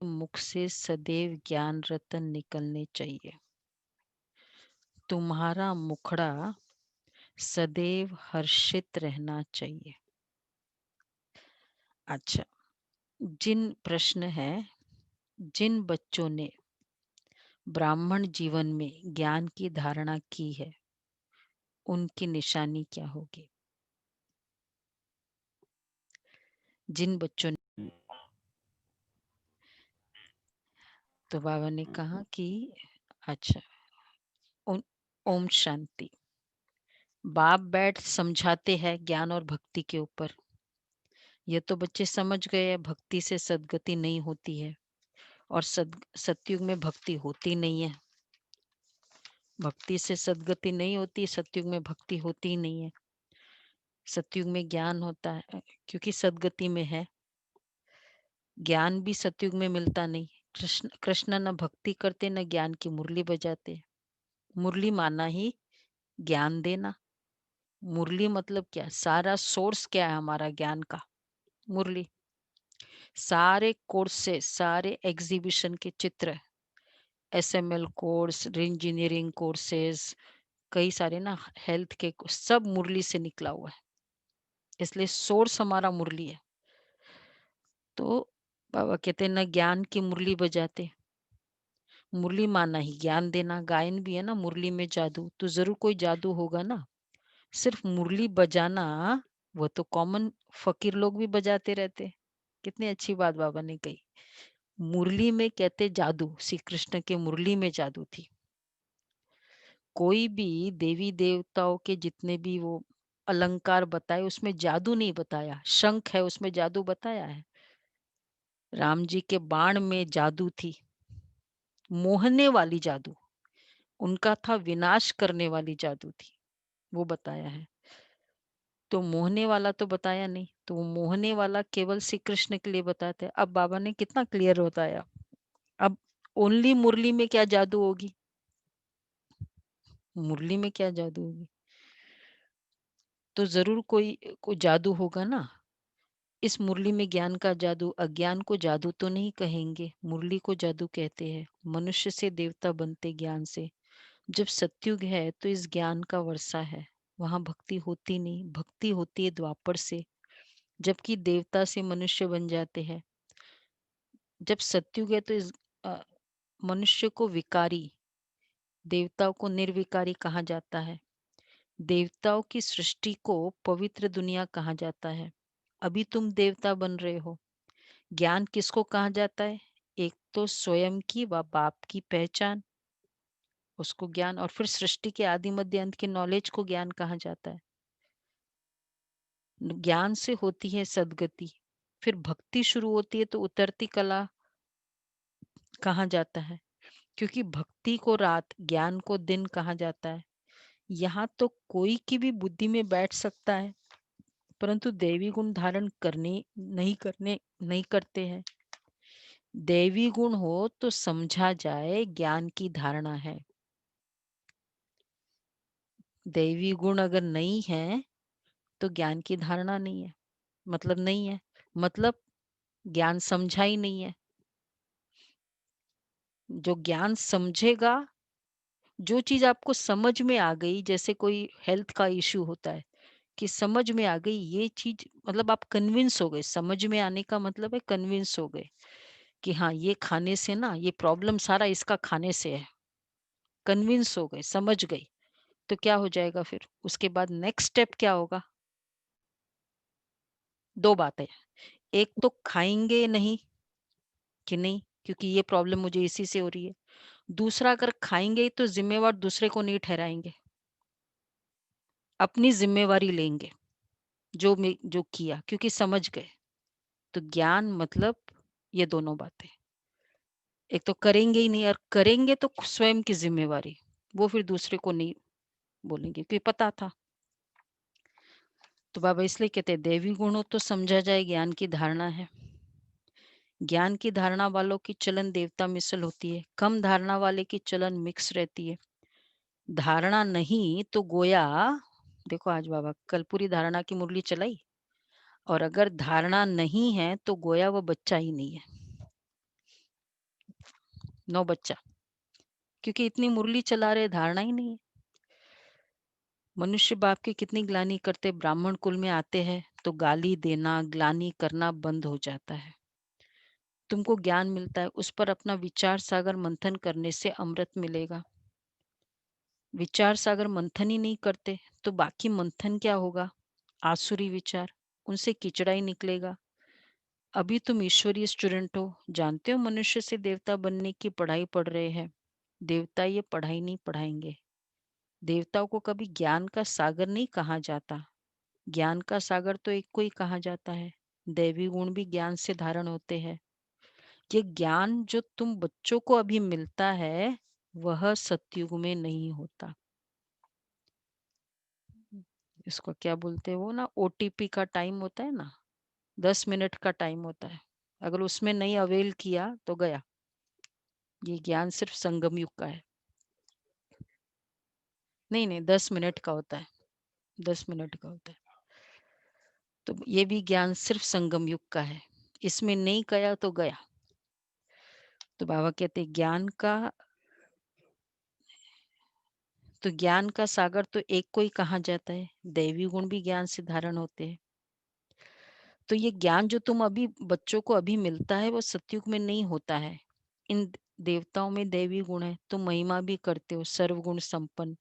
मुख से सदैव ज्ञान रतन निकलने चाहिए। तुम्हारा मुखड़ा सदैव हर्षित रहना चाहिए। अच्छा, जिन प्रश्न है, जिन बच्चों ने ब्राह्मण जीवन में ज्ञान की धारणा की है, उनकी निशानी क्या होगी? जिन बच्चों ने, तो बाबा ने कहा कि अच्छा, ओम शांति। बाप बैठ समझाते हैं ज्ञान और भक्ति के ऊपर। ये तो बच्चे समझ गए हैं, भक्ति से सद्गति नहीं होती है और सतयुग में भक्ति होती नहीं है। भक्ति से सद्गति नहीं होती, सतयुग में भक्ति होती ही नहीं है। सतयुग में ज्ञान होता है, क्योंकि सद्गति में है। ज्ञान भी सतयुग में मिलता नहीं। कृष्ण कृष्ण न भक्ति करते न ज्ञान की मुरली बजाते। मुरली माना ही ज्ञान देना। मुरली मतलब क्या? सारा सोर्स क्या है हमारा ज्ञान का? मुरली। सारे कोर्सेस, सारे एग्जीबिशन के चित्र, एसएमएल कोर्स, इंजीनियरिंग कोर्सेस, कई सारे ना, हेल्थ के, सब मुरली से निकला हुआ है। इसलिए सोर्स हमारा मुरली है। तो बाबा कहते हैं ना, ज्ञान की मुरली बजाते। मुरली माना ही ज्ञान देना। गायन भी है ना, मुरली में जादू, तो जरूर कोई जादू होगा ना। सिर्फ मुरली बजाना वो तो कॉमन फकीर लोग भी बजाते रहते। कितनी अच्छी बात बाबा ने कही। मुरली में कहते जादू, श्री कृष्ण के मुरली में जादू थी। कोई भी देवी देवताओं के जितने भी वो अलंकार बताए, उसमें जादू नहीं बताया। शंख है, उसमें जादू बताया है। राम जी के बाण में जादू थी, मोहने वाली जादू। उनका था विनाश करने वाली जादू थी, वो बताया है। तो मोहने वाला तो बताया नहीं, तो वो मोहने वाला केवल श्री कृष्ण के लिए बताते हैं। अब बाबा ने कितना क्लियर बताया। अब ओनली मुरली में क्या जादू होगी? मुरली में क्या जादू होगी? तो जरूर कोई जादू होगा ना। इस मुरली में ज्ञान का जादू। अज्ञान को जादू तो नहीं कहेंगे, मुरली को जादू कहते हैं। मनुष्य से देवता बनते ज्ञान से। जब सतयुग है तो इस ज्ञान का वर्षा है, वहां भक्ति होती नहीं। भक्ति होती है द्वापर से, जबकि देवता से मनुष्य बन जाते हैं। जब सतयुग है तो इस अ, मनुष्य को विकारी, देवताओं को निर्विकारी कहा जाता है। देवताओं की सृष्टि को पवित्र दुनिया कहा जाता है। अभी तुम देवता बन रहे हो। ज्ञान किसको कहा जाता है? एक तो स्वयं की व बाप की पहचान, उसको ज्ञान, और फिर सृष्टि के आदि मध्य अंत की नॉलेज को ज्ञान कहा जाता है। ज्ञान से होती है सदगति। फिर भक्ति शुरू होती है तो उतरती कला कहा जाता है, क्योंकि भक्ति को रात, ज्ञान को दिन कहा जाता है। यहाँ तो कोई की भी बुद्धि में बैठ सकता है, परंतु देवी गुण धारण करने नहीं करते हैं। देवी गुण हो तो समझा जाए ज्ञान की धारणा है। दैवी गुण अगर नहीं है तो ज्ञान की धारणा नहीं है, मतलब नहीं है, मतलब ज्ञान समझा ही नहीं है। जो ज्ञान समझेगा, जो चीज आपको समझ में आ गई, जैसे कोई हेल्थ का इश्यू होता है कि समझ में आ गई ये चीज, मतलब आप कन्विंस हो गए। समझ में आने का मतलब है कन्विंस हो गए कि हाँ, ये खाने से ना, ये प्रॉब्लम सारा इसका खाने से है। कन्विंस हो गए, समझ गई। तो क्या हो जाएगा फिर? उसके बाद नेक्स्ट स्टेप क्या होगा? दो बातें। एक तो खाएंगे नहीं कि नहीं, क्योंकि ये प्रॉब्लम मुझे इसी से हो रही है। दूसरा, अगर खाएंगे तो जिम्मेवार दूसरे को नहीं ठहराएंगे, अपनी जिम्मेवारी लेंगे। जो किया, क्योंकि समझ गए। तो ज्ञान मतलब ये दोनों बातें। एक तो करेंगे ही नहीं, और करेंगे तो स्वयं की जिम्मेवारी, वो फिर दूसरे को नहीं बोलेंगे, क्योंकि पता था। तो बाबा इसलिए कहते हैं दैवी गुणों तो समझा जाए, ज्ञान की धारणा है। ज्ञान की धारणा वालों की चलन देवता मिसल होती है, कम धारणा वाले की चलन मिक्स रहती है। धारणा नहीं तो गोया, देखो आज बाबा कल पूरी धारणा की मुरली चलाई, और अगर धारणा नहीं है तो गोया वो बच्चा ही नहीं है। नो बच्चा, क्योंकि इतनी मुरली चला रहे, धारणा ही नहीं है। मनुष्य बाप की कितनी ग्लानि करते, ब्राह्मण कुल में आते हैं तो गाली देना, ग्लानि करना बंद हो जाता है। तुमको ज्ञान मिलता है, उस पर अपना विचार सागर मंथन करने से अमृत मिलेगा। विचार सागर मंथन ही नहीं करते तो बाकी मंथन क्या होगा? आसुरी विचार, उनसे कीचड़ा ही निकलेगा। अभी तुम ईश्वरीय स्टूडेंट हो, जानते हो मनुष्य से देवता बनने की पढ़ाई पढ़ रहे हैं। देवता ये पढ़ाई नहीं पढ़ाएंगे। देवताओं को कभी ज्ञान का सागर नहीं कहा जाता। ज्ञान का सागर तो एक को ही कहा जाता है। दैवी गुण भी ज्ञान से धारण होते हैं। ये ज्ञान जो तुम बच्चों को अभी मिलता है, वह सतयुग में नहीं होता। इसको क्या बोलते हैं वो ना, ओटीपी का टाइम होता है ना, 10 मिनट का टाइम होता है। अगर उसमें नहीं अवेल किया तो गया। ये ज्ञान सिर्फ संगम युग का है। नहीं नहीं, 10 मिनट का होता है, 10 मिनट का होता है। तो ये भी ज्ञान सिर्फ संगम युग का है। इसमें नहीं गया तो गया। तो बाबा कहते हैं ज्ञान का सागर तो एक को ही कहा जाता है। दैवी गुण भी ज्ञान से धारण होते हैं। तो ये ज्ञान जो तुम अभी बच्चों को अभी मिलता है, वो सतयुग में नहीं होता है। इन देवताओं में दैवी गुण है, तुम महिमा भी करते हो, सर्वगुण संपन्न।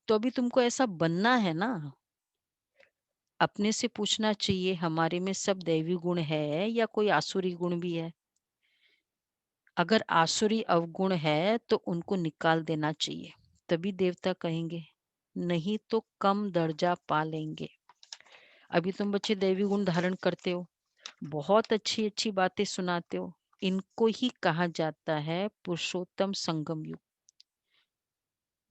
तो अभी तुमको ऐसा बनना है ना। अपने से पूछना चाहिए, हमारे में सब दैवी गुण है या कोई आसुरी गुण भी है? अगर आसुरी अवगुण है तो उनको निकाल देना चाहिए, तभी देवता कहेंगे, नहीं तो कम दर्जा पा लेंगे। अभी तुम बच्चे दैवी गुण धारण करते हो, बहुत अच्छी अच्छी बातें सुनाते हो, इनको ही कहा जाता है पुरुषोत्तम संगम युग।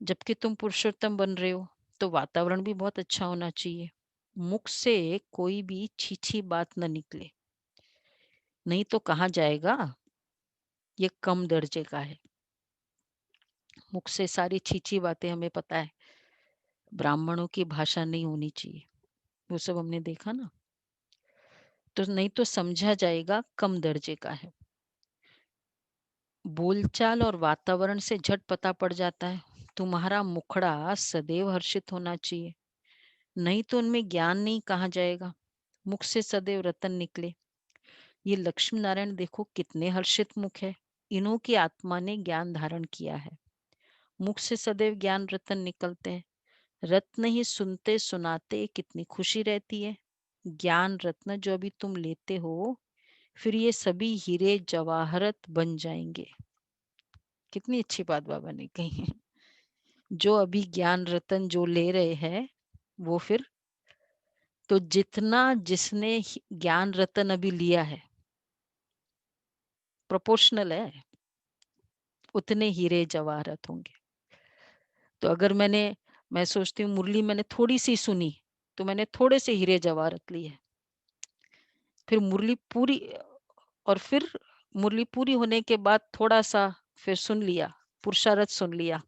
जबकि तुम पुरुषोत्तम बन रहे हो तो वातावरण भी बहुत अच्छा होना चाहिए। मुख से कोई भी छीछी बात न निकले, नहीं तो कहा जाएगा ये कम दर्जे का है। मुख से सारी छीछी बातें, हमें पता है ब्राह्मणों की भाषा नहीं होनी चाहिए, वो सब हमने देखा ना। तो नहीं तो समझा जाएगा कम दर्जे का है। बोलचाल और वातावरण से झट पता पड़ जाता है। तुम्हारा मुखड़ा सदैव हर्षित होना चाहिए, नहीं तो उनमें ज्ञान नहीं कहा जाएगा। मुख से सदैव रतन निकले। ये लक्ष्मी नारायण देखो कितने हर्षित मुख है। इन्हों की आत्मा ने ज्ञान धारण किया है। मुख से सदैव ज्ञान रतन निकलते हैं। रत्न ही सुनते सुनाते कितनी खुशी रहती है। ज्ञान रत्न जो अभी तुम लेते हो, फिर ये सभी हीरे जवाहरत बन जाएंगे। कितनी अच्छी बात बाबा ने कही है। जो अभी ज्ञान रतन जो ले रहे हैं, वो फिर तो जितना जिसने ज्ञान रतन अभी लिया है, प्रोपोर्शनल है, उतने हीरे जवाहरत होंगे। तो अगर मैं सोचती हूँ मुरली मैंने थोड़ी सी सुनी, तो मैंने थोड़े से हीरे जवाहरत लिए। फिर मुरली पूरी, और फिर मुरली पूरी होने के बाद थोड़ा सा फिर सुन लिया, पुरुषार्थ सुन लिया,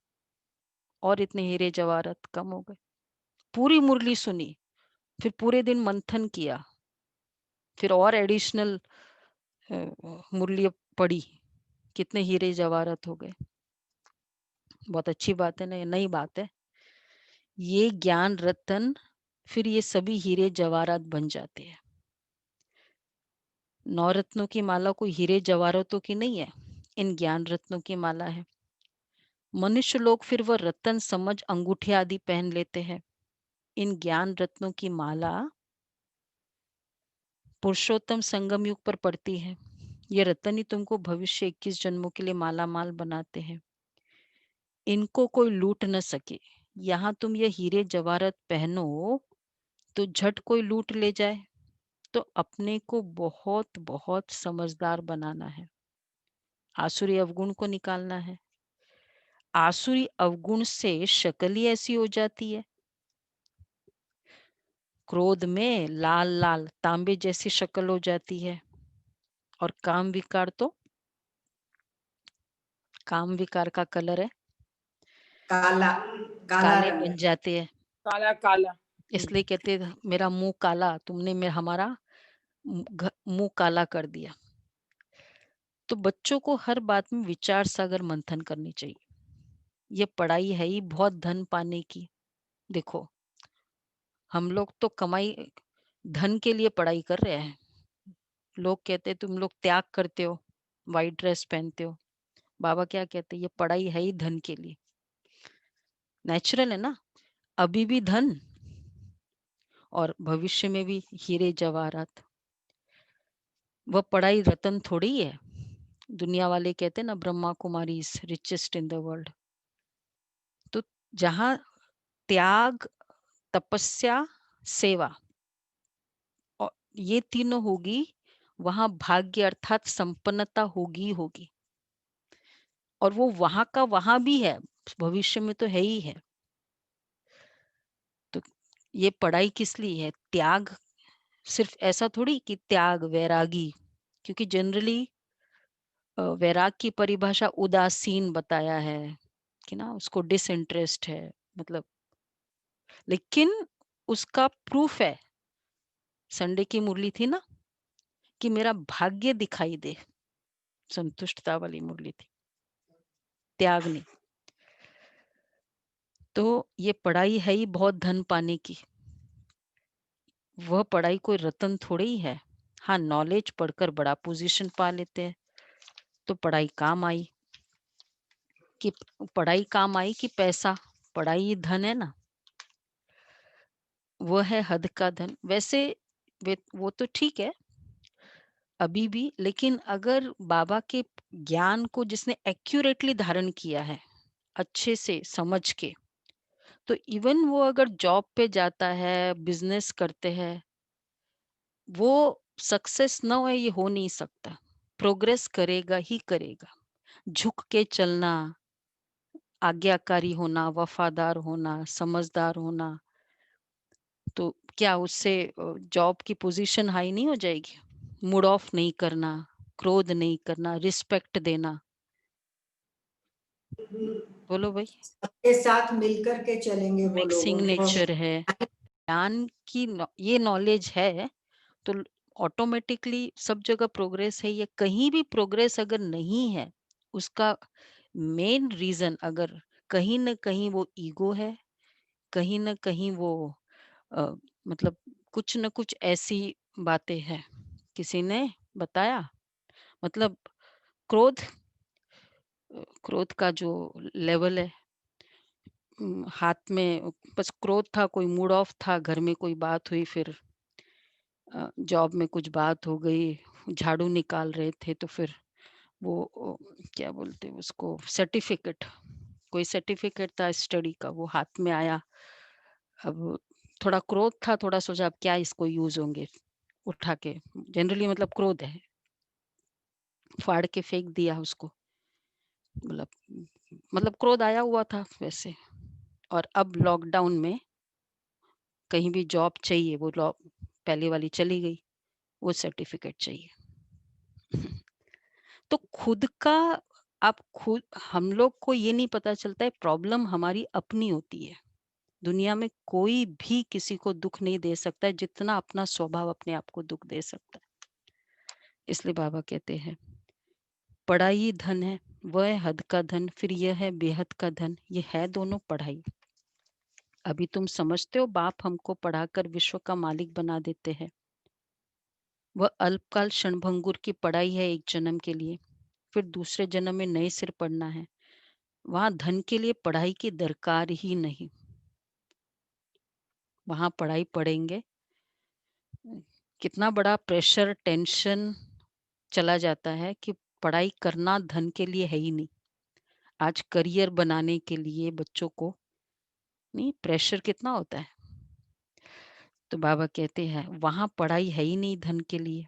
और इतने हीरे जवाहरत कम हो गए। पूरी मुरली सुनी, फिर पूरे दिन मंथन किया, फिर और एडिशनल मुरली पढ़ी, कितने हीरे जवाहरत हो गए। बहुत अच्छी बात है ना, ये नई बात है। ये ज्ञान रतन, फिर ये सभी हीरे जवाहरात बन जाते हैं। नवरत्नों की माला कोई हीरे जवाहरातों की नहीं है, इन ज्ञान रत्नों की माला है। मनुष्य लोग फिर वह रतन समझ अंगूठे आदि पहन लेते हैं। इन ज्ञान रत्नों की माला पुरुषोत्तम संगम युग पर पड़ती है। ये रतन ही तुमको भविष्य 21 जन्मों के लिए माला माल बनाते हैं। इनको कोई लूट न सके। यहाँ तुम ये हीरे जवाहरत पहनो तो झट कोई लूट ले जाए। तो अपने को बहुत बहुत समझदार बनाना है। आसुरी अवगुण को निकालना है। आसुरी अवगुण से शक्ल ही ऐसी हो जाती है। क्रोध में लाल लाल तांबे जैसी शक्ल हो जाती है। और काम विकार तो, काम विकार का कलर है, काला, काला काले रंग बन है। जाते हैं। काला काला। इसलिए कहते हैं, मेरा मुंह काला, तुमने मेरा हमारा मुंह काला कर दिया। तो बच्चों को हर बात में विचार सागर मंथन करनी चाहिए। ये पढ़ाई है ही बहुत धन पाने की। देखो, हम लोग तो कमाई धन के लिए पढ़ाई कर रहे हैं। लोग कहते हैं तुम लोग त्याग करते हो, व्हाइट ड्रेस पहनते हो। बाबा क्या कहते हैं, ये पढ़ाई है ही धन के लिए। नेचुरल है ना, अभी भी धन और भविष्य में भी हीरे जवाहरात। वह पढ़ाई रतन थोड़ी है। दुनिया वाले कहते हैं ना, Brahma Kumari is richest in the world. तो जहां त्याग, तपस्या, सेवा और ये तीनों होगी, वहां भाग्य अर्थात संपन्नता होगी होगी। और वो वहां का वहां भी है, भविष्य में तो है ही है। तो ये पढ़ाई किस लिए है? त्याग सिर्फ ऐसा थोड़ी कि त्याग वैरागी, क्योंकि जनरली वैराग की परिभाषा उदासीन बताया है कि ना, उसको डिसइंटरेस्ट है मतलब। लेकिन उसका प्रूफ है, संडे की मुरली थी ना, कि मेरा भाग्य दिखाई दे, संतुष्टता वाली मुरली थी, त्याग नहीं। तो ये पढ़ाई है ही बहुत धन पाने की। वह पढ़ाई कोई रतन थोड़ी ही है। हाँ, नॉलेज पढ़कर बड़ा पोजीशन पा लेते हैं, तो पढ़ाई काम आई। कि पढ़ाई काम आई कि पैसा, पढ़ाई ही धन है ना, वो है हद का धन। वैसे वो तो ठीक है अभी भी, लेकिन अगर बाबा के ज्ञान को जिसने एक्यूरेटली धारण किया है, अच्छे से समझ के, तो इवन वो अगर जॉब पे जाता है, बिजनेस करते हैं, वो सक्सेस ना हो ये हो नहीं सकता। प्रोग्रेस करेगा ही करेगा। झुक के चलना, आज्ञाकारी होना, वफादार होना, समझदार होना, तो क्या उससे जॉब की पोजीशन हाई नहीं हो जाएगी? मूड ऑफ नहीं करना, क्रोध नहीं करना, रिस्पेक्ट देना। बोलो भाई। सबके साथ मिलकर के चलेंगे वो लोग, मिक्सिंग उनको नेचर है, ज्ञान की ये नॉलेज है, तो ऑटोमेटिकली सब जगह प्रोग्रेस है। ये कहीं भी प्रोग्रेस अगर नहीं है, उसका मेन रीजन अगर कहीं ना कहीं वो ईगो है, कहीं ना कहीं वो अ, मतलब कुछ न कुछ ऐसी बातें हैं। किसी ने बताया, मतलब क्रोध, क्रोध का जो लेवल है, हाथ में बस क्रोध था, कोई मूड ऑफ था, घर में कोई बात हुई, फिर जॉब में कुछ बात हो गई, झाड़ू निकाल रहे थे, तो फिर वो क्या बोलते हैं उसको, सर्टिफिकेट, कोई सर्टिफिकेट था स्टडी का, वो हाथ में आया। अब थोड़ा क्रोध था, थोड़ा सोचा अब क्या इसको यूज होंगे, उठा के, जनरली मतलब क्रोध है, फाड़ के फेंक दिया उसको। मतलब क्रोध आया हुआ था वैसे। और अब लॉकडाउन में कहीं भी जॉब चाहिए, वो पहले वाली चली गई, वो सर्टिफिकेट चाहिए। तो खुद का, आप खुद, हम लोग को ये नहीं पता चलता है, प्रॉब्लम हमारी अपनी होती है। दुनिया में कोई भी किसी को दुख नहीं दे सकता है जितना अपना स्वभाव अपने आप को दुख दे सकता है। इसलिए बाबा कहते हैं पढ़ाई धन है, वह है हद का धन, फिर यह है बेहद का धन। ये है दोनों पढ़ाई। अभी तुम समझते हो बाप हमको पढ़ाकर विश्व का मालिक बना देते हैं। वह अल्पकाल क्षणभंगुर की पढ़ाई है एक जन्म के लिए, फिर दूसरे जन्म में नए सिर पढ़ना है। वहां धन के लिए पढ़ाई की दरकार ही नहीं। वहां पढ़ाई पढ़ेंगे, कितना बड़ा प्रेशर टेंशन चला जाता है कि पढ़ाई करना धन के लिए है ही नहीं। आज करियर बनाने के लिए बच्चों को नहीं, प्रेशर कितना होता है। तो बाबा कहते हैं वहां पढ़ाई है ही नहीं धन के लिए।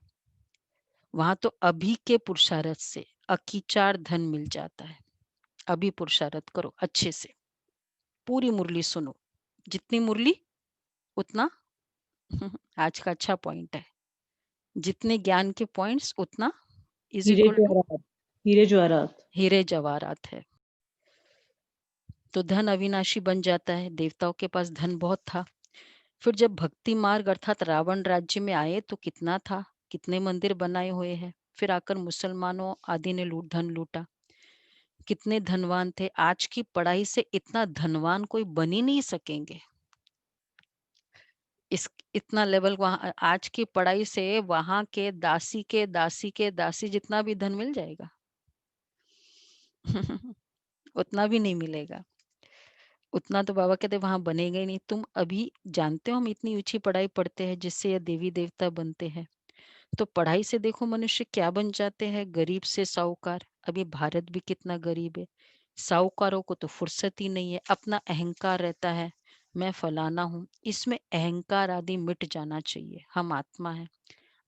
वहां तो अभी के पुरुषार्थ से अकीचार धन मिल जाता है। अभी पुरुषार्थ करो अच्छे से, पूरी मुरली सुनो, जितनी मुरली उतना आज का अच्छा पॉइंट है, जितने ज्ञान के पॉइंट्स उतना इज हीरे इक्वल टू जवाहरात, हीरे जवाहरात। हीरे जवाहरात है। तो धन अविनाशी बन जाता है। देवताओं के पास धन बहुत था, फिर जब भक्ति मार्ग अर्थात रावण राज्य में आए तो कितना था, कितने मंदिर बनाए हुए हैं। फिर आकर मुसलमानों आदि ने धन लूटा। कितने धनवान थे, आज की पढ़ाई से इतना धनवान कोई बन ही नहीं सकेंगे। इस इतना लेवल वहाँ आज की पढ़ाई से वहाँ के दासी के दासी के दासी जितना भी धन मिल जाएगा। उतना भी नहीं मिलेगा। उतना तो बाबा कहते वहाँ बनेगा ही नहीं। तुम अभी जानते हो हम इतनी ऊँची पढ़ाई पढ़ते हैं जिससे ये देवी-देवता बनते हैं। तो पढ़ाई से देखो मनुष्य क्या बन जाते हैं, गरीब से साहूकार। अभी भारत भी कितना गरीब है। साहूकारों को तो फुर्सत ही नहीं है, अपना अहंकार रहता है, मैं फलाना हूँ। इसमें अहंकार आदि मिट जाना चाहिए। हम आत्मा है।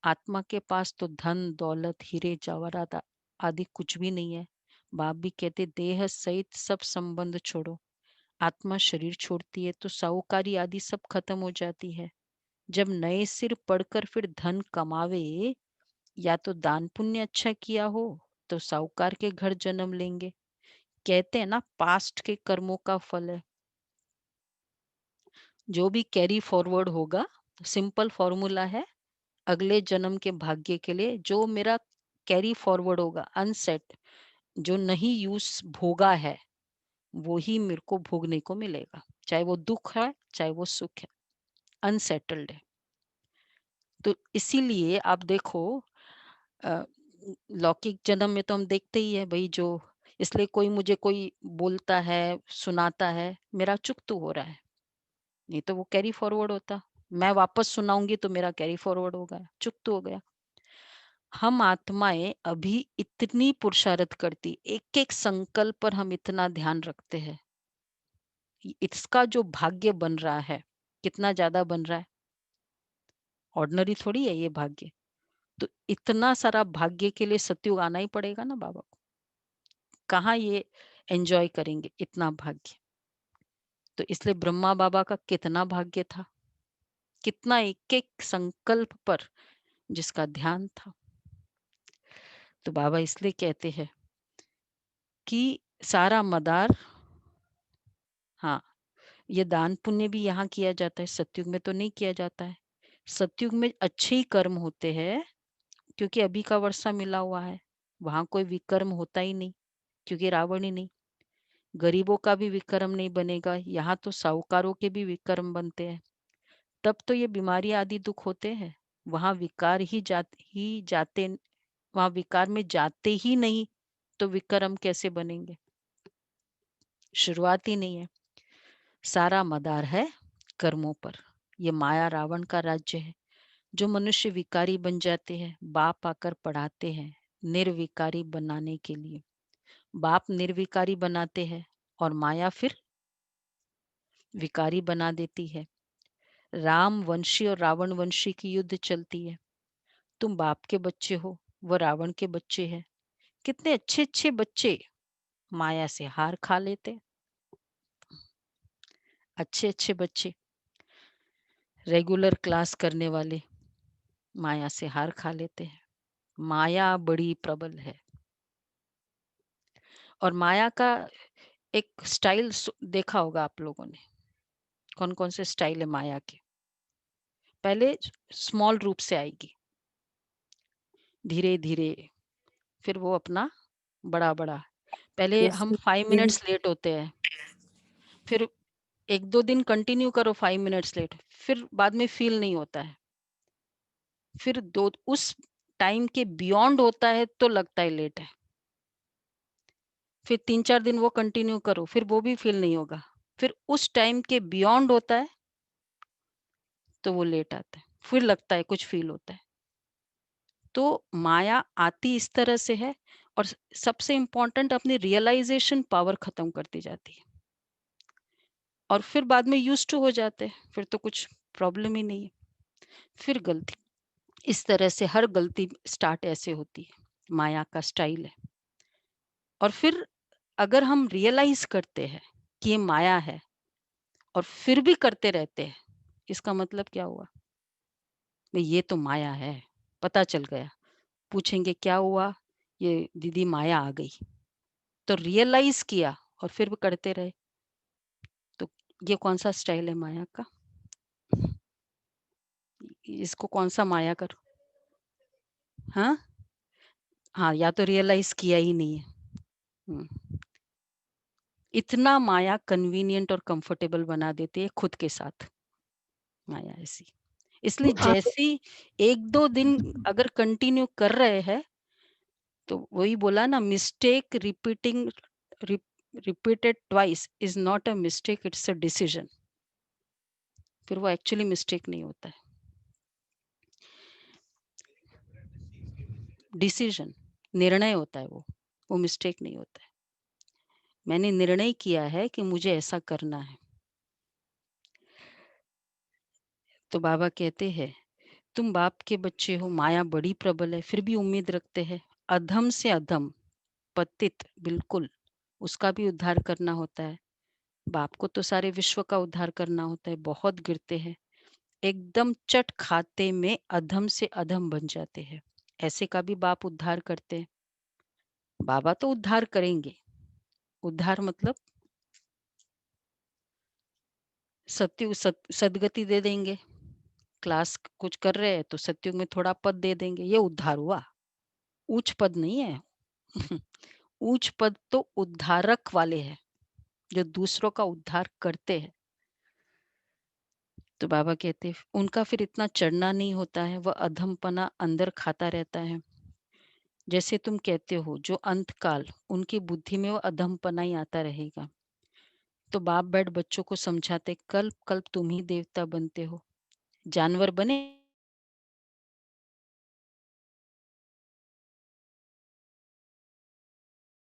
आत्मा के पास तो धन दौलत हीरे जवाहरात आदि कुछ भी नहीं है। बाप भी कहते देह सहित सब संबंध छोड़ो। आत्मा शरीर छोड़ती है तो साहूकारी आदि सब खत्म हो जाती है। जब नए सिर पढ़कर फिर धन कमावे, या तो दान पुण्य अच्छा किया हो तो साहूकार के घर जन्म लेंगे। कहते हैं ना पास्ट के कर्मों का फल है। जो भी कैरी फॉरवर्ड होगा, सिंपल फॉर्मूला है, अगले जन्म के भाग्य के लिए जो मेरा कैरी फॉरवर्ड होगा अनसेट, जो नहीं यूज भोगा है, वो ही मेरे को भोगने को मिलेगा। चाहे वो दुख है चाहे वो सुख है, अनसेटल्ड है। तो इसीलिए आप देखो अ, लौकिक जन्म में तो हम देखते ही है भाई, जो इसलिए कोई मुझे कोई बोलता है सुनाता है, मेरा चुक तो हो रहा है, नहीं तो वो कैरी फॉरवर्ड होता। मैं वापस सुनाऊंगी तो मेरा कैरी फॉरवर्ड होगा, चुक तो हो गया। हम आत्माएं अभी इतनी पुरुषार्थ करती, एक एक संकल्प पर हम इतना ध्यान रखते हैं। इसका जो भाग्य बन रहा है, कितना ज्यादा बन रहा है, ऑर्डिनरी थोड़ी है ये भाग्य। तो इतना सारा भाग्य के लिए सतयुग आना ही पड़ेगा ना बाबा को। कहाँ ये एंजॉय करेंगे इतना भाग्य। तो इसलिए ब्रह्मा बाबा का कितना भाग्य था, कितना एक एक संकल्प पर जिसका ध्यान था। तो बाबा इसलिए कहते हैं कि सारा मदार, हाँ, ये दान पुण्य भी यहाँ किया जाता है, सतयुग में तो नहीं किया जाता है। सतयुग में अच्छे ही कर्म होते हैं, क्योंकि अभी का वर्षा मिला हुआ है। वहां कोई विकर्म होता ही नहीं, क्योंकि रावण ही नहीं। गरीबों का भी विक्रम नहीं बनेगा, यहाँ तो साहूकारों के भी विक्रम बनते हैं। तब तो ये बीमारी आदि दुख होते हैं। वहां विकार ही जाते, वहां विकार में जाते ही नहीं, तो विक्रम कैसे बनेंगे। शुरुआत ही नहीं है। सारा मदार है कर्मों पर। ये माया रावण का राज्य है। जो मनुष्य विकारी बन जाते हैं, बाप आकर पढ़ाते हैं निर्विकारी बनाने के लिए। बाप निर्विकारी बनाते हैं और माया फिर विकारी बना देती है। राम वंशी और रावण वंशी की युद्ध चलती है। तुम बाप के बच्चे हो, वो रावण के बच्चे हैं। कितने अच्छे अच्छे बच्चे माया से हार खा लेते। अच्छे अच्छे बच्चे रेगुलर क्लास करने वाले माया से हार खा लेते हैं। माया बड़ी प्रबल है। और माया का एक स्टाइल देखा होगा आप लोगों ने, कौन कौन से स्टाइल है माया के। पहले स्मॉल रूप से आएगी, धीरे धीरे फिर वो अपना बड़ा बड़ा। पहले हम जैसे 5 मिनट्स लेट होते हैं, फिर 1-2 दिन कंटिन्यू करो 5 मिनट्स लेट, फिर बाद में फील नहीं होता है। फिर दो उस टाइम के बियॉन्ड होता है तो लगता है लेट है। फिर 3-4 दिन वो कंटिन्यू करो, फिर वो भी फील नहीं होगा। फिर उस टाइम के बियॉन्ड होता है तो वो लेट आता है, फिर लगता है कुछ फील होता है। तो माया आती इस तरह से है। और सबसे इम्पोर्टेंट अपनी रियलाइजेशन पावर खत्म करती जाती है। और फिर बाद में यूज टू हो जाते हैं, फिर तो कुछ प्रॉब्लम ही नहीं है। फिर गलती, इस तरह से हर गलती स्टार्ट ऐसे होती है, माया का स्टाइल है। और फिर अगर हम रियलाइज करते हैं कि ये माया है और फिर भी करते रहते हैं, इसका मतलब क्या हुआ, भाई ये तो माया है, पता चल गया। पूछेंगे क्या हुआ, ये दीदी माया आ गई। तो रियलाइज किया और फिर भी करते रहे, तो ये कौन सा स्टाइल है माया का। इसको कौन सा माया कर, हाँ, हाँ, या तो रियलाइज किया ही नहीं है। इतना माया कन्वीनियंट और कंफर्टेबल बना देती है खुद के साथ, माया ऐसी। इसलिए जैसी 1-2 दिन अगर कंटिन्यू कर रहे हैं, तो वही बोला ना, mistake repeated twice is not a mistake, it's a decision. फिर वो एक्चुअली मिस्टेक नहीं होता है, डिसीजन, निर्णय होता है वो मिस्टेक नहीं होता है। मैंने निर्णय किया है कि मुझे ऐसा करना है। तो बाबा कहते हैं, तुम बाप के बच्चे हो, माया बड़ी प्रबल है, फिर भी उम्मीद रखते हैं। अधम से अधम, पतित बिल्कुल, उसका भी उद्धार करना होता है। बाप को तो सारे विश्व का उद्धार करना होता है, बहुत गिरते हैं, एकदम चट खाते में अधम से अधम बन जाते हैं। ऐसे का भी बाप उद्धार करते हैं। बाबा तो उद्धार करेंगे। उद्धार मतलब सदगति दे देंगे। क्लास कुछ कर रहे हैं तो सत्युग में थोड़ा पद दे देंगे, ये उद्धार हुआ। उच्च पद नहीं है। उच्च पद तो उद्धारक वाले हैं, जो दूसरों का उद्धार करते हैं। तो बाबा कहते हैं, उनका फिर इतना चढ़ना नहीं होता है, वह अधमपना अंदर खाता रहता है। जैसे तुम कहते हो, जो अंतकाल उनकी बुद्धि में वो अधमपना ही आता रहेगा। तो बाप बैठ बच्चों को समझाते, कल्प कल्प तुम ही देवता बनते हो। जानवर बने,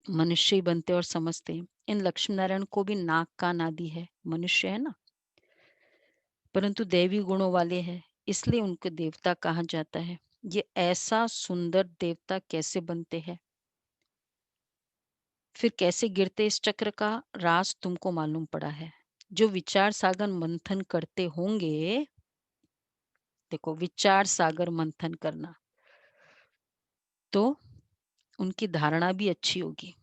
मनुष्य ही बनते और समझते हैं। इन लक्ष्मी नारायण को भी नाक कान आदि है, मनुष्य है ना, परंतु दैवी गुणों वाले हैं, इसलिए उनको देवता कहा जाता है। ये ऐसा सुंदर देवता कैसे बनते हैं, फिर कैसे गिरते, इस चक्र का राज तुमको मालूम पड़ा है। जो विचार सागर मंथन करते होंगे, देखो विचार सागर मंथन करना, तो उनकी धारणा भी अच्छी होगी।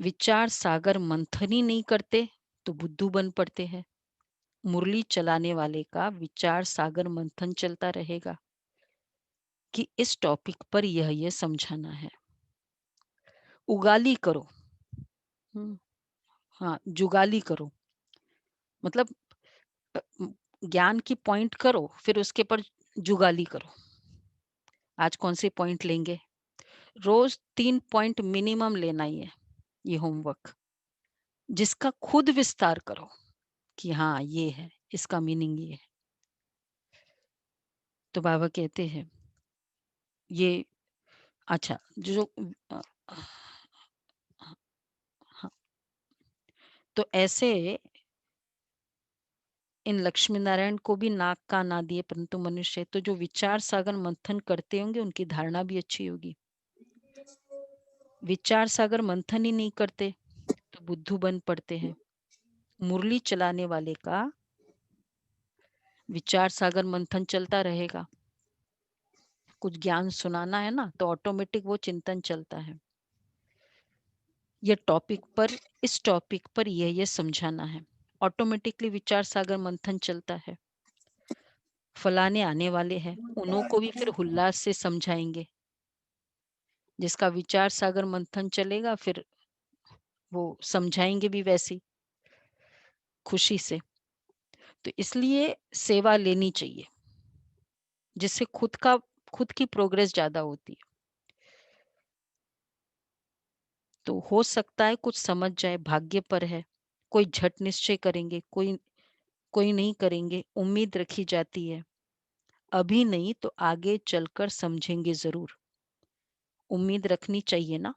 विचार सागर मंथन ही नहीं करते तो बुद्धू बन पड़ते हैं। मुरली चलाने वाले का विचार सागर मंथन चलता रहेगा कि इस टॉपिक पर यह समझाना है। उगाली करो, हाँ जुगाली करो, मतलब ज्ञान की पॉइंट करो, फिर उसके पर जुगाली करो। आज कौन से पॉइंट लेंगे, रोज 3 पॉइंट मिनिमम लेना ही है, ये होमवर्क, जिसका खुद विस्तार करो कि हाँ ये है, इसका मीनिंग ये है। तो बाबा कहते हैं ये, अच्छा जो हाँ, तो ऐसे इन लक्ष्मी नारायण को भी नाक का ना दिए, परंतु मनुष्य, तो जो विचार सागर मंथन करते होंगे उनकी धारणा भी अच्छी होगी। विचार सागर मंथन ही नहीं करते तो बुद्धू बन पड़ते हैं। मुरली चलाने वाले का विचार सागर मंथन चलता रहेगा, कुछ ज्ञान सुनाना है ना, तो ऑटोमेटिक वो चिंतन चलता है, ये टॉपिक पर, इस टॉपिक पर ये समझाना है, ऑटोमेटिकली विचार सागर मंथन चलता है। फलाने आने वाले हैं, उन्हों को भी फिर उल्लास से समझाएंगे। जिसका विचार सागर मंथन चलेगा, फिर वो समझाएंगे भी वैसी खुशी से। तो इसलिए सेवा लेनी चाहिए, जिससे खुद की प्रोग्रेस ज्यादा होती है। तो हो सकता है कुछ समझ जाए, भाग्य पर है। कोई झट निश्चय करेंगे, कोई नहीं करेंगे, उम्मीद रखी जाती है। अभी नहीं तो आगे चलकर समझेंगे जरूर। उम्मीद रखनी चाहिए ना।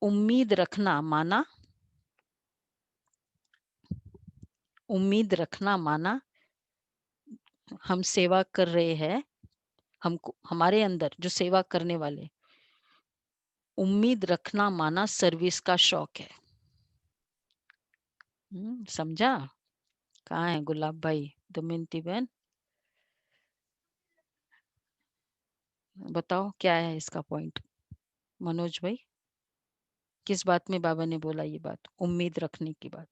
उम्मीद रखना माना, उम्मीद रखना माना हम सेवा कर रहे हैं, हमको हमारे अंदर जो सेवा करने वाले, उम्मीद रखना माना सर्विस का शौक है। समझा? कहाँ है गुलाब भाई, दमयंती बहन, बताओ क्या है इसका पॉइंट। मनोज भाई, किस बात में बाबा ने बोला ये बात, उम्मीद रखने की बात?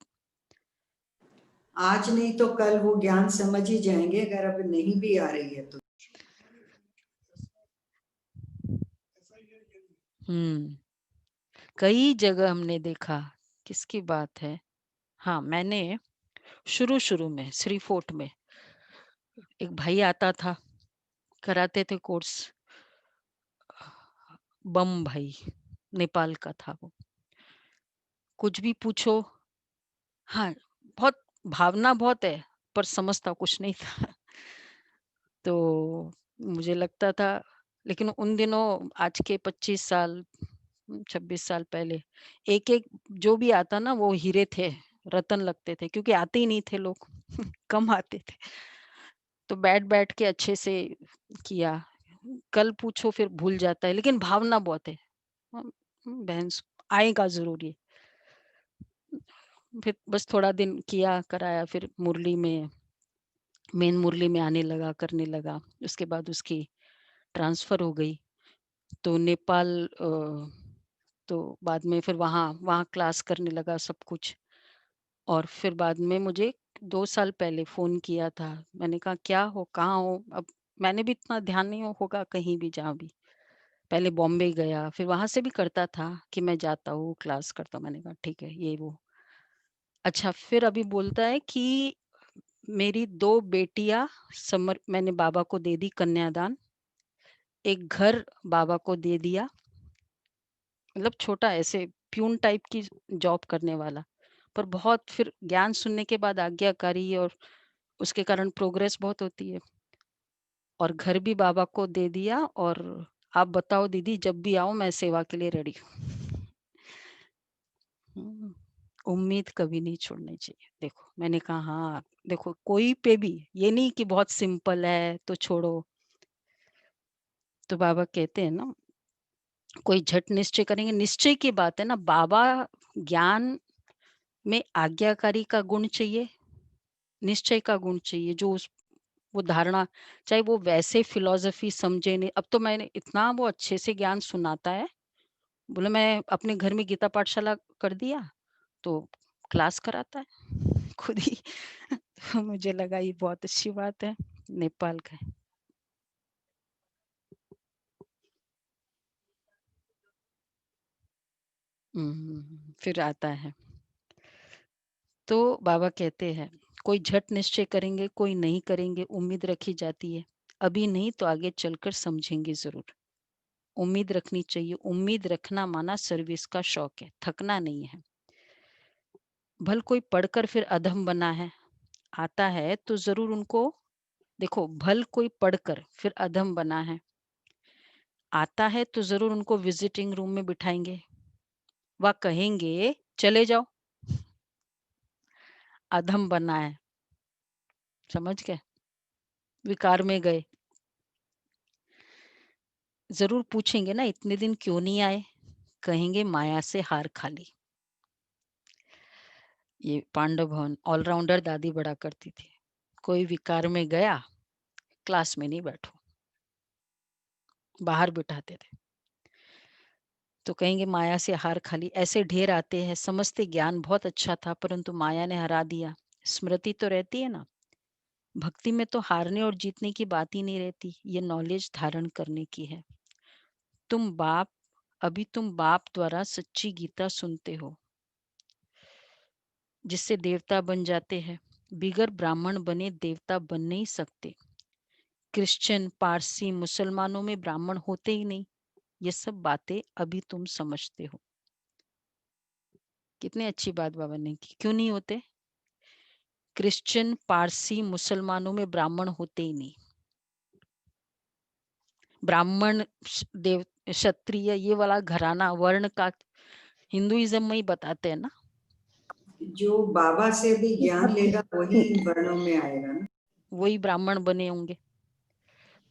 आज नहीं तो कल वो ज्ञान समझ ही जाएंगे, अगर अब नहीं भी आ रही है तो। कई जगह हमने देखा। किसकी बात है? हाँ, मैंने शुरू में श्री फोर्ट में एक भाई आता था, कराते थे कोर्स। बम भाई, नेपाल का था वो। कुछ भी पूछो, हाँ, बहुत भावना बहुत है, पर समझता कुछ नहीं था। तो मुझे लगता था, लेकिन उन दिनों आज के 25 साल 26 साल पहले एक-एक जो भी आता ना वो हीरे थे, रत्न लगते थे, क्योंकि आते ही नहीं थे लोग। कम आते थे। तो बैठ-बैठ के अच्छे से किया। कल पूछो फिर भूल जाता है, लेकिन भावना बहुत है। हम बहन आएगा ज़रूर ये। फिर बस थोड़ा दिन किया, कराया, फिर मुरली में मेन मुरली में आने लगा, करने लगा। उसके बाद उसकी ट्रांसफ़र हो गई। तो नेपाल तो बाद में फिर वहाँ वहाँ क्लास करने लगा सब कुछ। और फिर बाद में मुझे 2 साल पहले फ़ोन किया था। मैंने कहा, "क्या हो? कहाँ हो?" अब मैंने भी इतना ध्यान नहीं होगा कहीं भी जहाँ भी। पहले बॉम्बे गया, फिर वहाँ से भी करता था कि मैं जाता हूँ, क्लास करता हूँ। मैंने कहा ठीक है, ये वो। अच्छा, फिर अभी बोलता है कि मेरी 2 बेटियाँ मैंने बाबा को दे दी कन्यादान, एक घर बाबा को दे दिया, मतलब छोटा ऐसे प्यून टाइप की जॉब करने वाला। पर बहुत फिर ज्ञान सुनने के बाद आज्ञाकारी और उसके कारण प्रोग्रेस बहुत होती है। और घर भी बाबा को दे दिया, और आप बताओ दीदी, जब भी आओ मैं सेवा के लिए रेडी हूँ। हुँ, उम्मीद कभी नहीं छोड़नी चाहिए। देखो, मैंने कहा हाँ, देखो कोई पे भी, ये नहीं कि बहुत सिंपल है तो छोड़ो। तो बाबा कहते हैं ना, कोई झट निश्चय करेंगे, निश्चय की बात है ना, बाबा ज्ञान में आज्ञाकारी का गुण चाहिए, निश्चय का गुण चाहिए, जो उस वो धारणा, चाहे वो वैसे फ़िलॉसफ़ी समझे नहीं। अब तो मैंने इतना वो अच्छे से ज्ञान सुनाता है, बोले मैं अपने घर में गीता पाठशाला कर दिया, तो क्लास कराता है खुद ही। तो मुझे लगा ये बहुत अच्छी बात है, नेपाल का है। फिर आता है, तो बाबा कहते हैं, कोई झट निश्चय करेंगे, कोई नहीं करेंगे, उम्मीद रखी जाती है। अभी नहीं तो आगे चलकर समझेंगे ज़रूर। उम्मीद रखनी चाहिए, उम्मीद रखना माना सर्विस का शौक है, थकना नहीं है। भल कोई पढ़कर फिर अधम बना है, आता है तो ज़रूर उनको, देखो भल कोई पढ़कर फिर अधम बना है, आता है तो ज़रूर उनको विज़िटिंग रूम में बिठाएँगे। वह कहेंगे, "चले जाओ, अधम बना है।" समझ गए? विकार में गए। ज़रूर पूछेंगे ना, "इतने दिन क्यों नहीं आए?" कहेंगे, "माया से हार खा ली।" ये पांडव भवन ऑलराउंडर दादी बड़ा करती थी। कोई विकार में गया, क्लास में नहीं बैठो, बाहर बिठाते थे। तो कहेंगे, "माया से हार खा ली।" ऐसे ढेर आते हैं, समझते ज्ञान बहुत अच्छा था, परंतु माया ने हरा दिया। स्मृति तो रहती है ना, भक्ति में तो हारने और जीतने की बात ही नहीं रहती, ये नॉलेज धारण करने की है। तुम बाप अभी तुम बाप द्वारा सच्ची गीता सुनते हो, जिससे देवता बन जाते हैं। बिगर ब्राह्मण बने देवता बन नहीं सकते। क्रिश्चियन, पारसी, मुसलमानों में ब्राह्मण होते ही नहीं। ये सब बातें अभी तुम समझते हो। कितनी अच्छी बात बाबा ने की। क्यों नहीं होते? क्रिश्चियन, पारसी, मुसलमानों में ब्राह्मण होते ही नहीं। ब्राह्मण, देव, क्षत्रिय, ये वाला घराना वर्ण का हिंदुइज्म में ही बताते हैं ना। जो बाबा से भी ज्ञान लेगा वही इन वर्णों में आएगा ना। वही ब्राह्मण बने होंगे।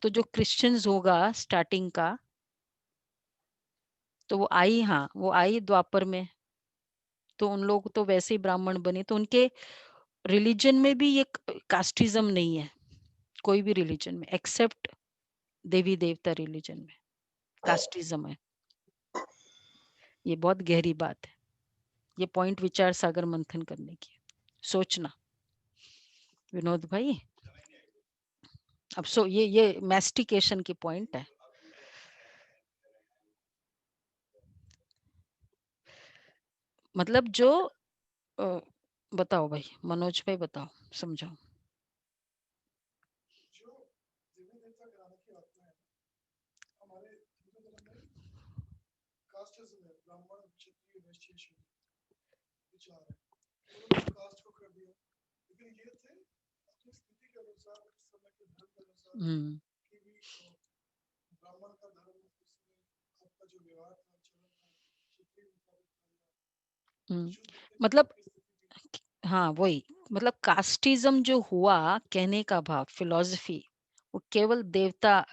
तो जो क्रिश्चियंस होगा स्टार्टिंग का, तो वो आई, हाँ, वो आई द्वापर में, तो उन लोग तो वैसे ही ब्राह्मण बने, तो उनके रिलीजन में भी ये कास्टिज्म नहीं है, कोई भी रिलीजन में एक्सेप्ट देवी देवता रिलीजन में कास्टिज्म है। ये बहुत गहरी बात है। ये पॉइंट विचार सागर मंथन करने की है। सोचना विनोद भाई। अब ये मैस्टिकेशन की पॉइंट है। मतलब जो बताओ भाई, मनोज भाई बताओ, समझाओ। हम्म हम्म, मतलब हाँ वही, मतलब कास्टिज्म जो हुआ, कहने का भाव फिलॉसफी, वो केवल देवता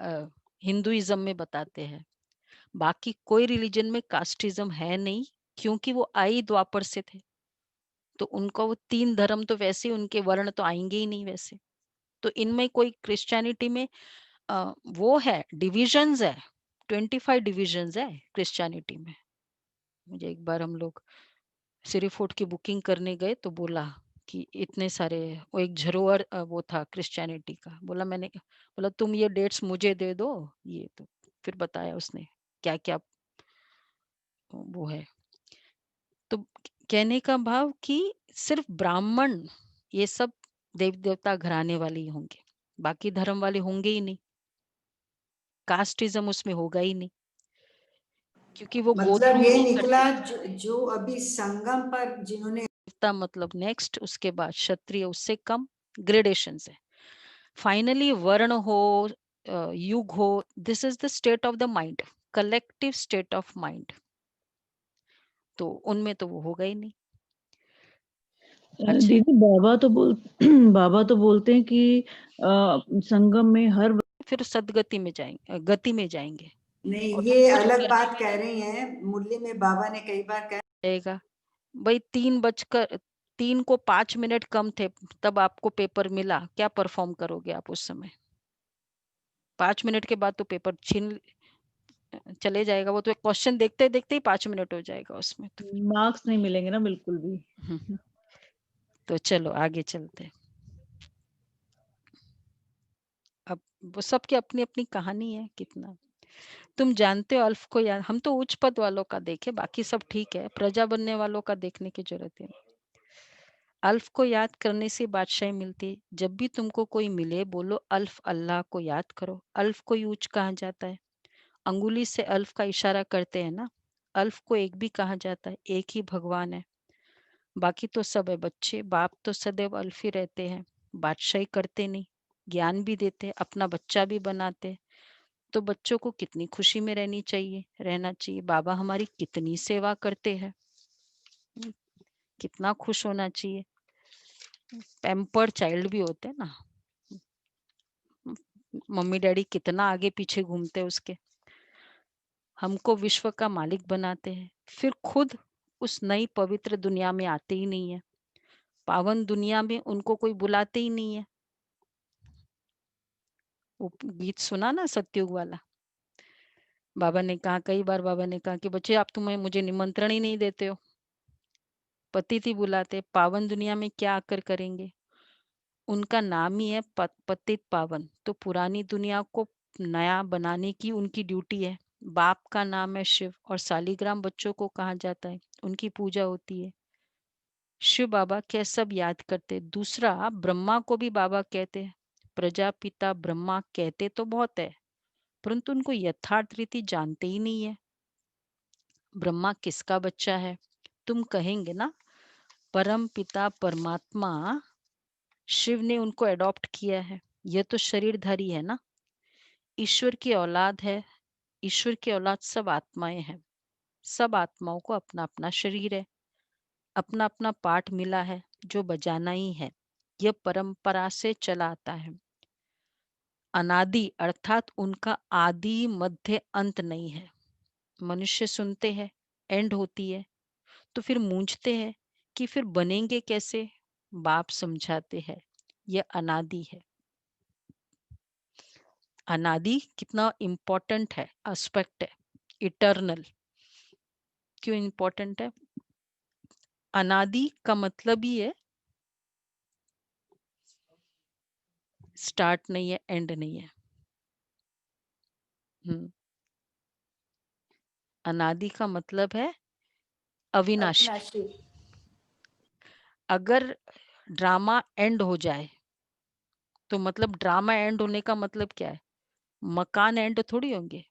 हिंदुइज्म में बताते हैं, बाकी कोई रिलीजन में कास्टिज्म है नहीं, क्योंकि वो आई द्वापर से थे, तो उनका वो तीन धर्म तो वैसे उनके वर्ण तो आएंगे ही नहीं वैसे। तो इनमें कोई क्रिश्चियनिटी में वो है, डिविजन्स है, 25 डिविजन्स है क्रिश्चियनिटी में। मुझे एक बार हम लोग सिरी फोर्ट की बुकिंग करने गए तो बोला कि इतने सारे, वो एक झरोवर वो था क्रिश्चियनिटी का, बोला मैंने, बोला तुम ये डेट्स मुझे दे दो, ये तो फिर बताया उसने क्या क्या वो है। तो कहने का भाव कि सिर्फ ब्राह्मण ये सब देव देवता घराने वाले ही होंगे, बाकी धर्म वाले होंगे ही नहीं, कास्टिज्म उसमें होगा ही नहीं, क्योंकि वो गो मतलब थ्रू ये नहीं निकला, करते। जो अभी संगम पर जिन्होंने देवता मतलब नेक्स्ट, उसके बाद क्षत्रिय, उससे कम ग्रेडेशन है। फाइनली वर्ण हो, युग हो, this is the state of the mind, collective state of mind, तो उनमें तो वो होगा ही नहीं। अच्छा, दीदी बाबा तो बोलते हैं कि संगम में हर फिर सदगति में जाएंगे, गति में जाएंगे, नहीं, और ये तुमको जो अलग करने बात कह रही हैं। मुरली में बाबा ने कई बार कहा रहेगा भाई, 3:05 कम थे तब आपको पेपर मिला, क्या परफॉर्म करोगे आप उस समय? 5 मिनट के बाद तो पेपर छीन चले जाएगा, वो तो क्वेश्चन देखते देखते ही 5 मिनट हो जाएगा उसमें तो। मार्क्स नहीं मिलेंगे ना बिल्कुल भी। तो चलो आगे चलते हैं। अब वो सबकी अपनी अपनी कहानी है कितना। तुम जानते हो अल्फ को याद, हम तो उच्च पद वालों का देखे, बाकी सब ठीक है, प्रजा बनने वालों का देखने की जरूरत है। अल्फ को याद करने से बादशाही मिलती है। जब भी तुमको कोई मिले बोलो अल्फ अल्लाह को याद करो। अल्फ को यूज कहा जाता है, अंगुली से अल्फ का इशारा करते हैं ना। अल्फ को एक भी कहा जाता है, एक ही भगवान है, बाकी तो सब है बच्चे। बाप तो सदैव अल्फ ही रहते हैं, बादशाही करते नहीं, ज्ञान भी देते, अपना बच्चा भी बनाते। तो बच्चों को कितनी खुशी में रहना चाहिए, बाबा हमारी कितनी सेवा करते हैं, कितना खुश होना चाहिए। पैम्पर्ड चाइल्ड भी होते हैं ना, मम्मी डैडी कितना आगे पीछे घूमते हैं उसके। हमको विश्व का मालिक बनाते हैं, फिर खुद उस नई पवित्र दुनिया में आते ही नहीं है, पावन दुनिया में उनको कोई बुलाते ही नहीं है। वो गीत सुना ना सतयुग वाला, बाबा ने कहा, कई बार बाबा ने कहा कि बच्चे आप तुम्हें मुझे निमंत्रण ही नहीं देते हो, पतिथि बुलाते, पावन दुनिया में क्या आकर करेंगे। उनका नाम ही है पतित पावन, तो पुरानी दुनिया को नया बनाने की उनकी ड्यूटी है। बाप का नाम है शिव, और सालीग्राम बच्चों को कहा जाता है, उनकी पूजा होती है। शिव बाबा क्या सब याद करते। दूसरा, ब्रह्मा को भी बाबा कहते हैं, प्रजापिता ब्रह्मा कहते तो बहुत है, परंतु उनको यथार्थ रीति जानते ही नहीं है। ब्रह्मा किसका बच्चा है? तुम कहेंगे ना, परम पिता परमात्मा शिव ने उनको अडॉप्ट किया है, यह तो शरीरधारी है ना, ईश्वर की औलाद है। ईश्वर की औलाद सब आत्माएं हैं, सब आत्माओं को अपना अपना शरीर है, अपना अपना पाठ मिला है जो बजाना ही है, यह परंपरा से चला आता है। अनादि अर्थात उनका आदि मध्य अंत नहीं है। मनुष्य सुनते हैं एंड होती है, तो फिर मूंझते हैं कि फिर बनेंगे कैसे। बाप समझाते हैं यह अनादि है। अनादि कितना इंपॉर्टेंट है, एस्पेक्ट है, इटर्नल। क्यों इंपॉर्टेंट है? अनादि का मतलब ही है स्टार्ट नहीं है, एंड नहीं है। हम्म, अनादि का मतलब है अविनाशी। अविनाशी। अगर ड्रामा एंड हो जाए तो मतलब ड्रामा एंड होने का मतलब क्या है? मकान एंड थोड़ी होंगे,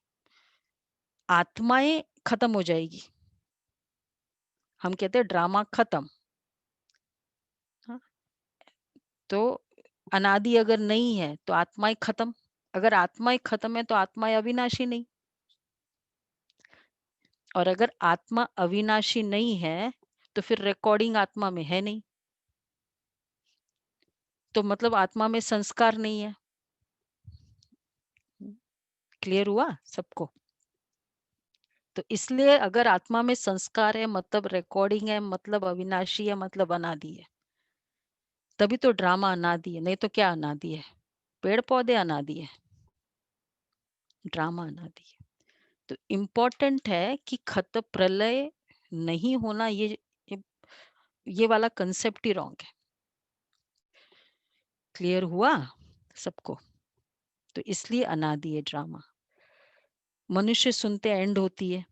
आत्माएं खत्म हो जाएगी। हम कहते हैं ड्रामा खत्म। हाँ? तो अनादि अगर नहीं है तो आत्माएं खत्म। अगर आत्माएं खत्म है तो आत्माएं अविनाशी नहीं। और अगर आत्मा अविनाशी नहीं है तो फिर रिकॉर्डिंग आत्मा में है नहीं, तो मतलब आत्मा में संस्कार नहीं है। क्लियर हुआ सबको? तो इसलिए अगर आत्मा में संस्कार है मतलब रिकॉर्डिंग है, मतलब अविनाशी है, मतलब अनादि है। तभी तो ड्रामा अनादि है, नहीं तो क्या अनादि है? पेड़ पौधे अनादि है, ड्रामा अनादि है। तो इम्पोर्टेंट है कि खत प्रलय नहीं होना, ये वाला कंसेप्ट ही रॉन्ग है। क्लियर हुआ सबको? तो इसलिए अनादि है ड्रामा। मनुष्य सुनते एंड होती है,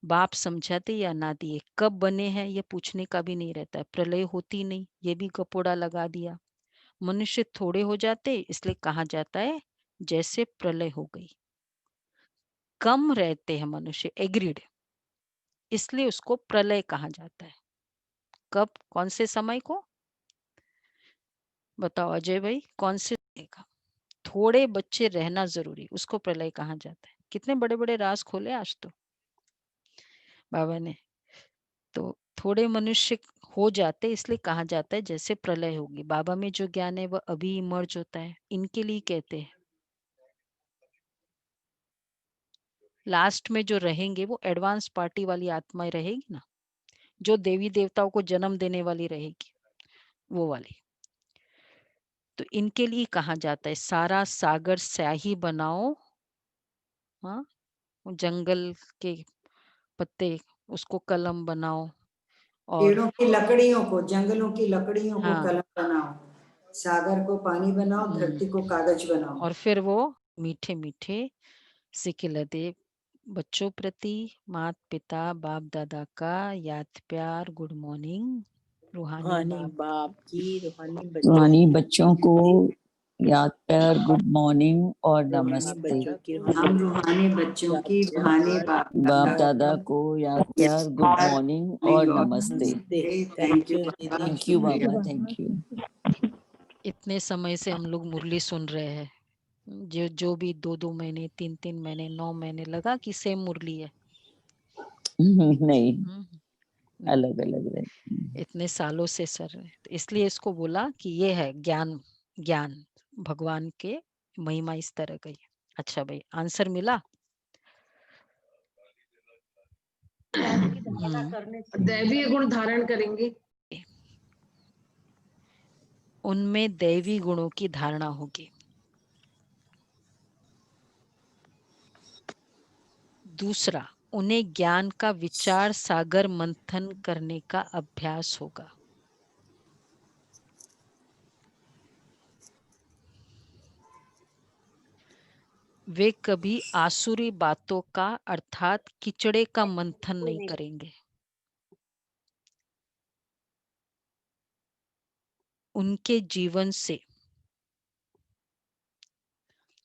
बाप समझाते ये अनादि है। कब बने हैं ये पूछने का भी नहीं रहता है। प्रलय होती नहीं, ये भी गपोड़ा लगा दिया। मनुष्य थोड़े हो जाते इसलिए कहा जाता है जैसे प्रलय हो गई। कम रहते हैं मनुष्य, एग्रीड, इसलिए उसको प्रलय कहा जाता है। कब, कौन से समय को बताओ अजय भाई, कौन से समय का? थोड़े बच्चे रहना जरूरी, उसको प्रलय कहा जाता है। कितने बड़े बड़े राज खोले आज तो बाबा ने। तो थोड़े मनुष्य हो जाते इसलिए कहा जाता है जैसे प्रलय होगी। बाबा में जो ज्ञान है वह अभी इमर्ज होता है, इनके लिए कहते हैं। लास्ट में जो रहेंगे वो एडवांस पार्टी वाली आत्माएं रहेगी ना, जो देवी देवताओं को जन्म देने वाली रहेगी, वो वाली। तो इनके लिए कहा जाता है सारा सागर स्याही बनाओ। हाँ, जंगल के पत्ते उसको कलम बनाओ। और पेड़ों की लकड़ियों को, जंगलों की लकड़ियों को हाँ, कलम बनाओ, सागर को पानी बनाओ, धरती को कागज बनाओ। और फिर वो मीठे मीठे सिकिलते बच्चों प्रति माता पिता बाप दादा का याद प्यार, गुड मॉर्निंग। रूहानी बाप की, रूहानी बच्चों को याद प्यार, गुड मॉर्निंग और नमस्ते। हम रूहानी बच्चों की रूहानी बाप बाप दादा को याद प्यार, गुड मॉर्निंग और नमस्ते। Thank you thank you Baba, thank you. इतने समय से हम लोग मुरली सुन रहे हैं, जो भी 2-2 महीने 3-3 महीने 9 महीने लगा कि सेम मुरली है। नहीं, नहीं, अलग अलग रहे। इतने सालों से सर, तो इसलिए इसको बोला कि ये है ज्ञान। ज्ञान भगवान के महिमा इस तरह गई। अच्छा भाई, आंसर मिला? दैवीय गुण धारण करेंगे। उनमें दैवी गुणों की धारणा होगी। दूसरा, उन्हें ज्ञान का विचार सागर मंथन करने का अभ्यास होगा। वे कभी आसुरी बातों का अर्थात कीचड़े का मंथन नहीं करेंगे। उनके जीवन से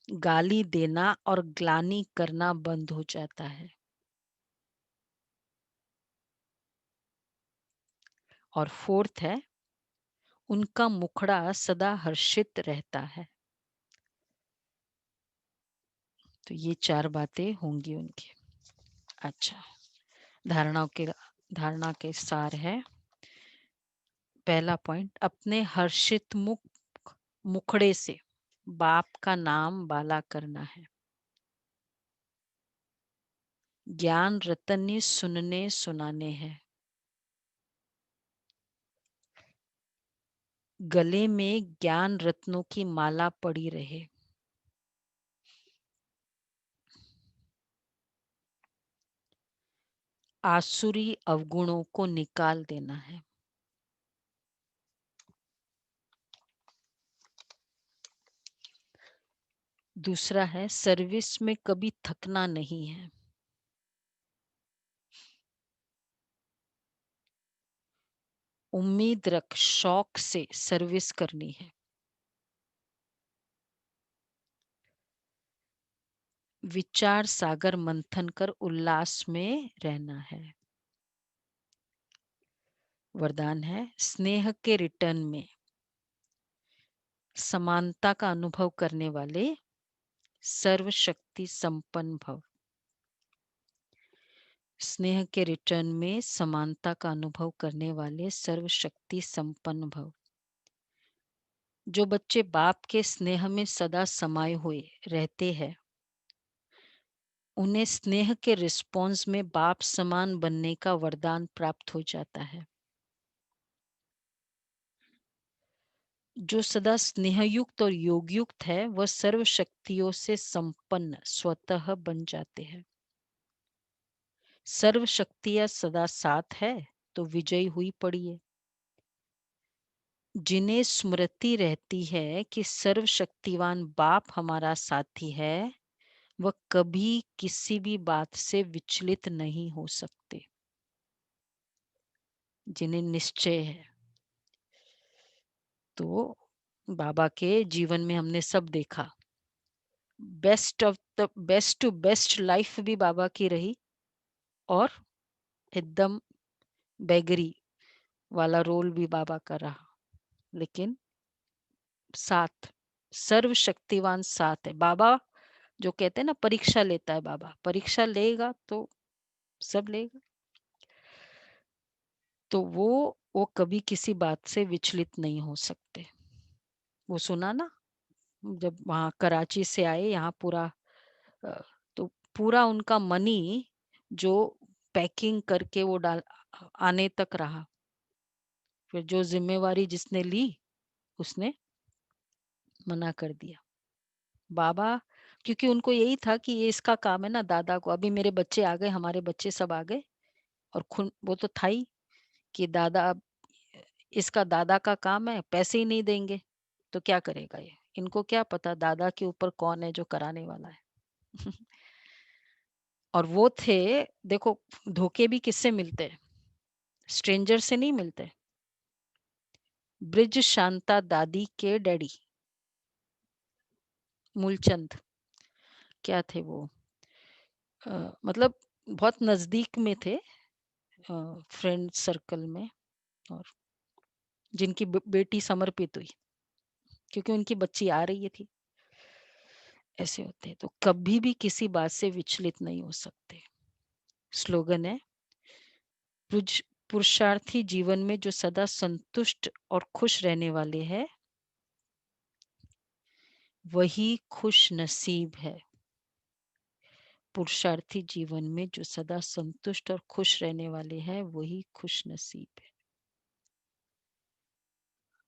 गाली देना और ग्लानि करना बंद हो जाता है। और फोर्थ है, उनका मुखड़ा सदा हर्षित रहता है। तो ये 4 बातें होंगी उनकी। अच्छा, धारणा के सार है। पहला पॉइंट, अपने हर्षित मुखड़े से बाप का नाम बाला करना है। ज्ञान रतन सुनने सुनाने हैं। गले में ज्ञान रत्नों की माला पड़ी रहे। आसुरी अवगुणों को निकाल देना है। दूसरा है, सर्विस में कभी थकना नहीं है। उम्मीद रख, शौक से सर्विस करनी है। विचार सागर मंथन कर उल्लास में रहना है। वरदान है, स्नेह के रिटर्न में समानता का अनुभव करने वाले सर्वशक्ति संपन्न भव। स्नेह के रिटर्न में समानता का अनुभव करने वाले सर्वशक्ति संपन्न भव। जो बच्चे बाप के स्नेह में सदा समाये हुए रहते हैं, उन्हें स्नेह के रिस्पॉन्स में बाप समान बनने का वरदान प्राप्त हो जाता है। जो सदा स्नेहयुक्त और योगयुक्त है, वह सर्व शक्तियों से संपन्न स्वतः बन जाते हैं। सर्व शक्तियां सदा साथ है तो विजयी हुई पड़ी है। जिन्हें स्मृति रहती है कि सर्वशक्तिवान बाप हमारा साथी है, वह कभी किसी भी बात से विचलित नहीं हो सकते। जिन्हें निश्चय है। तो बाबा के जीवन में हमने सब देखा। Best of the best to best life भी बाबा की रही और एकदम बेगरी वाला रोल भी बाबा का रहा, लेकिन साथ सर्वशक्तिवान साथ है। बाबा जो कहते हैं ना, परीक्षा लेता है बाबा, परीक्षा लेगा तो सब लेगा। तो वो कभी किसी बात से विचलित नहीं हो सकते। वो सुना ना, जब वहां कराची से आए यहाँ पूरा तो पूरा उनका मनी जो पैकिंग करके वो डाल आने तक रहा। फिर जो जिम्मेवारी जिसने ली उसने मना कर दिया। बाबा, क्योंकि उनको यही था कि ये इसका काम है ना, दादा को, अभी मेरे बच्चे आ गए, हमारे बच्चे सब आ गए, और वो तो था ही कि दादा, अब इसका दादा का काम है, पैसे ही नहीं देंगे तो क्या करेगा ये। इनको क्या पता दादा के ऊपर कौन है जो कराने वाला है। और वो थे, देखो धोखे भी किससे मिलते हैं, स्ट्रेंजर से नहीं मिलते। ब्रिज शांता दादी के डैडी मूलचंद क्या थे वो, मतलब बहुत नजदीक में थे, फ्रेंड सर्कल में, और जिनकी बेटी समर्पित हुई क्योंकि उनकी बच्ची आ रही थी। ऐसे होते हैं, तो कभी भी किसी बात से विचलित नहीं हो सकते। स्लोगन है, पुरुषार्थी जीवन में जो सदा संतुष्ट और खुश रहने वाले हैं, वही खुश नसीब है। पुरुषार्थी जीवन में जो सदा संतुष्ट और खुश रहने वाले हैं, वही खुश नसीब है।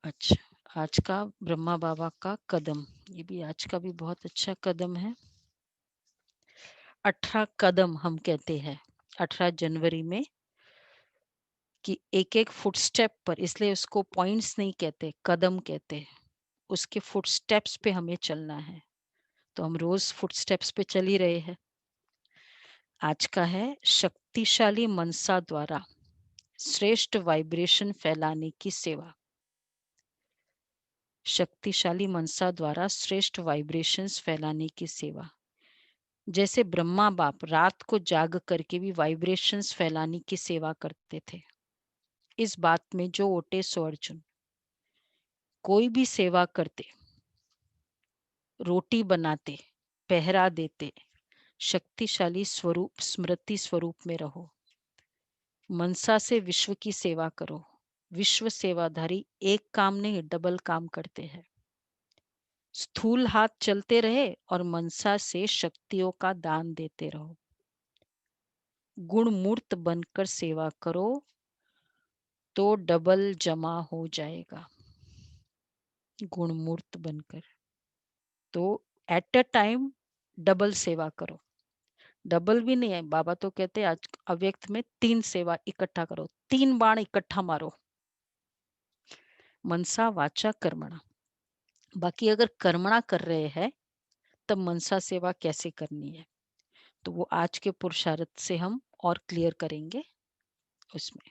अच्छा, आज का ब्रह्मा बाबा का कदम, ये भी आज का भी बहुत अच्छा कदम है। 18 कदम हम कहते हैं 18 जनवरी में, कि एक एक फुटस्टेप पर, इसलिए उसको पॉइंट्स नहीं कहते, कदम कहते हैं। उसके फुटस्टेप्स पे हमें चलना है, तो हम रोज फुटस्टेप्स पे चल ही रहे हैं। आज का है, शक्तिशाली मनसा द्वारा श्रेष्ठ वाइब्रेशन फैलाने की सेवा। शक्तिशाली मनसा द्वारा श्रेष्ठ वाइब्रेशंस फैलाने की सेवा। जैसे ब्रह्मा बाप रात को जाग करके भी वाइब्रेशंस फैलाने की सेवा करते थे। इस बात में जो ओटे सो अर्जुन। कोई भी सेवा करते, रोटी बनाते, पहरा देते, शक्तिशाली स्वरूप स्मृति स्वरूप में रहो। मनसा से विश्व की सेवा करो। विश्व सेवाधारी एक काम नहीं, डबल काम करते हैं। स्थूल हाथ चलते रहे और मनसा से शक्तियों का दान देते रहो। गुण मूर्त बनकर सेवा करो तो डबल जमा हो जाएगा। गुण मूर्त बनकर, तो एट अ टाइम डबल सेवा करो। डबल भी नहीं है, बाबा तो कहते हैं आज अव्यक्त में 3 सेवा इकट्ठा करो, 3 बाण इकट्ठा मारो। मनसा वाचा कर्मणा। बाकी अगर कर्मणा कर रहे हैं तब मनसा सेवा कैसे करनी है, तो वो आज के पुरुषार्थ से हम और क्लियर करेंगे उसमें।